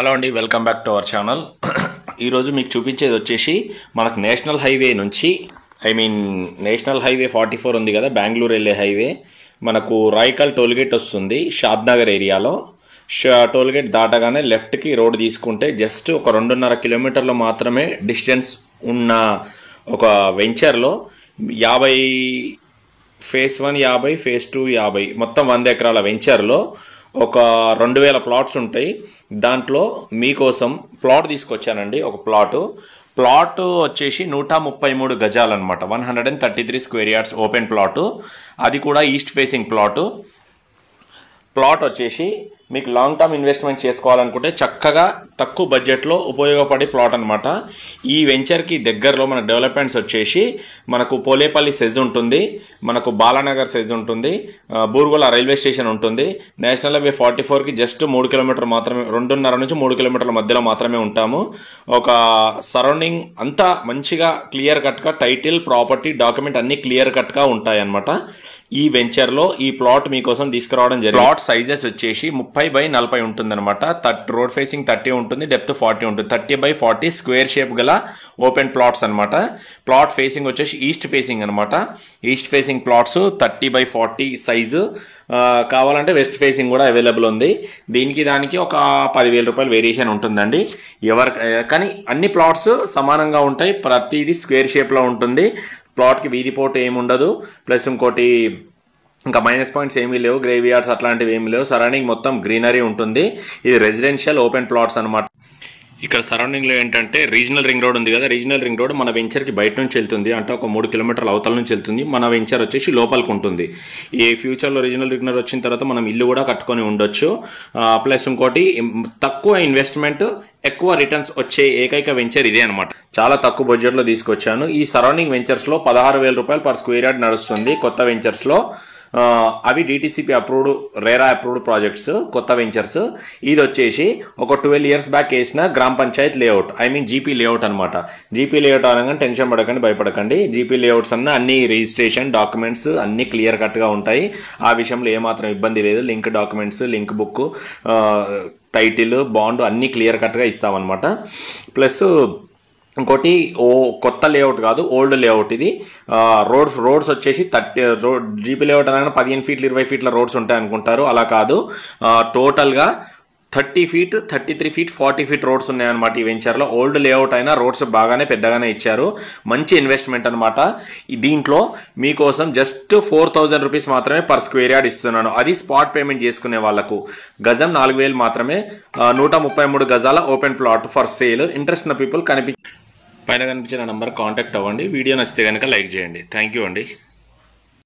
Hello అండి, welcome back to our channel. ఈరోజు మీకు చూపించేది వచ్చేసి మనకు నేషనల్ హైవే నుంచి నేషనల్ హైవే 44 ఉంది కదా, బెంగళూరు వెళ్ళే హైవే. మనకు రాయికల్ టోల్గేట్ వస్తుంది షాద్నగర్ ఏరియాలో. టోల్గేట్ దాటగానే లెఫ్ట్కి రోడ్ తీసుకుంటే జస్ట్ ఒక 2.5 కిలోమీటర్లు మాత్రమే డిస్టెన్స్ ఉన్న ఒక వెంచర్లో 50 ఫేజ్ 1 50 ఫేజ్ 2 50 మొత్తం 100 ఎకరాల వెంచర్లో ఒక 2000 ప్లాట్స్ ఉంటాయి. దాంట్లో మీకోసం ప్లాట్ తీసుకొచ్చానండి. ఒక ప్లాట్ వచ్చేసి 133 గజాలన్నమాట, 133 స్క్వేర్ యార్డ్స్ ఓపెన్ ప్లాటు. అది కూడా ఈస్ట్ ఫేసింగ్ ప్లాట్ వచ్చేసి మీకు లాంగ్ టర్మ్ ఇన్వెస్ట్మెంట్ చేసుకోవాలనుకుంటే చక్కగా తక్కువ బడ్జెట్లో ఉపయోగపడే ప్లాట్ అనమాట. ఈ వెంచర్కి దగ్గరలో మన డెవలప్మెంట్స్ వచ్చేసి మనకు పోలేపల్లి సెజ్ ఉంటుంది, మనకు బాలానగర్ సెజ్ ఉంటుంది, బూర్గోల రైల్వే స్టేషన్ ఉంటుంది. నేషనల్ హైవే 44కి జస్ట్ 3 కిలోమీటర్ మాత్రమే, 2.5 నుంచి 3 కిలోమీటర్ల మధ్యలో మాత్రమే ఉంటాము. ఒక సరౌండింగ్ అంతా మంచిగా క్లియర్ కట్గా టైటిల్, ప్రాపర్టీ, డాక్యుమెంట్ అన్నీ క్లియర్ కట్గా ఉంటాయి అన్నమాట. ఈ వెంచర్లో ఈ ప్లాట్ మీకోసం తీసుకురావడం జరిగింది. ప్లాట్ సైజెస్ వచ్చేసి 30x40 ఉంటుంది అనమాట. రోడ్ ఫేసింగ్ 30 ఉంటుంది, డెప్త్ 40 ఉంటుంది. 30x40 స్క్వేర్ షేప్ గల ఓపెన్ ప్లాట్స్ అనమాట. ప్లాట్ ఫేసింగ్ వచ్చేసి ఈస్ట్ ఫేసింగ్ అనమాట. East facing plots 30x40 size. కావాలంటే వెస్ట్ ఫేసింగ్ కూడా అవైలబుల్ ఉంది. దానికి ఒక 10,000 రూపాయలు వేరియేషన్ ఉంటుందండి. కానీ అన్ని ప్లాట్స్ సమానంగా ఉంటాయి, ప్రతిదీ స్క్వేర్ షేప్లో ఉంటుంది. ప్లాట్కి వీధి పోటు ఏమి ఉండదు, ప్లస్ ఇంకోటి ఇంకా మైనస్ పాయింట్స్ ఏమీ లేవు, గ్రేవ్ యార్డ్స్ అట్లాంటివి ఏమీ లేవు. సరౌండింగ్ మొత్తం గ్రీనరీ ఉంటుంది. ఇది రెసిడెన్షియల్ ఓపెన్ ప్లాట్స్ అనమాట. ఇక్కడ సరౌండింగ్లో ఏంటంటే రీజనల్ రింగ్ రోడ్ ఉంది కదా, రీజనల్ రింగ్ రోడ్ మన వెంచర్కి బయట నుంచి వెళ్తుంది, అంటే ఒక 3 కిలోమీటర్ల అవతల నుంచి వెళ్తుంది. మన వెంచర్ వచ్చేసి లోపలికి ఉంటుంది. ఈ ఫ్యూచర్లో రీజనల్ రింగ్ రోడ్ వచ్చిన తర్వాత మనం ఇల్లు కూడా కట్టుకొని ఉండొచ్చు. ప్లస్ ఇంకోటి తక్కువ ఇన్వెస్ట్మెంట్ ఎక్కువ రిటర్న్స్ వచ్చే ఏకైక వెంచర్ ఇదే అనమాట. చాలా తక్కువ బడ్జెట్లో తీసుకొచ్చాను. ఈ సరౌండింగ్ వెంచర్స్లో 16,000 రూపాయలు పర్ స్క్వేర్ యార్డ్ నడుస్తుంది కొత్త వెంచర్స్లో. అవి DTCP approved, RERA approved projects, కొత్త వెంచర్స్. ఇది వచ్చేసి ఒక 12 ఇయర్స్ బ్యాక్ వేసిన గ్రామ పంచాయత్ లేఅవుట్, జీపీ లేఅవుట్ అనమాట. జీపీ లేఅవుట్ అనగానే టెన్షన్ పడకండి, భయపడకండి. జీపీ లేఅవుట్స్ అన్ని రిజిస్ట్రేషన్ డాక్యుమెంట్స్ అన్ని క్లియర్ కట్గా ఉంటాయి. ఆ విషయంలో ఏమాత్రం ఇబ్బంది లేదు. Link documents, link book, title, bond అన్ని క్లియర్ కట్గా ఇస్తామన్నమాట. ప్లస్ ఇంకోటి కొత్త లేఅవుట్ కాదు, ఓల్డ్ లేఅవుట్ ఇది. రోడ్స్ వచ్చేసి 30 జీపీ లేఅవుట్ అనగా 15 ఫీట్లు 20 ఫీట్ల రోడ్స్ ఉంటాయి అనుకుంటారు, అలా కాదు. టోటల్గా 30 ఫీట్ 33 ఫీట్ 40 ఫీట్ రోడ్స్ ఉన్నాయన్నమాట ఈ వెంచర్లో. ఓల్డ్ లేఅవుట్ అయినా రోడ్స్ బాగానే పెద్దగానే ఇచ్చారు. మంచి ఇన్వెస్ట్మెంట్ అనమాట. దీంట్లో మీకోసం జస్ట్ 4,000 రూపీస్ మాత్రమే పర్ స్క్వేర్ యార్డ్ ఇస్తున్నాను. అది స్పాట్ పేమెంట్ చేసుకునే వాళ్ళకు. గజం 4,000 మాత్రమే. 133 గజాల open plot for sale. Interest ఉన్న పీపుల్ పైన కనిపించిన నంబర్ కాంటాక్ట్ అవ్వండి. వీడియో నచ్చితే కనుక లైక్ చేయండి. థ్యాంక్ యూ అండి.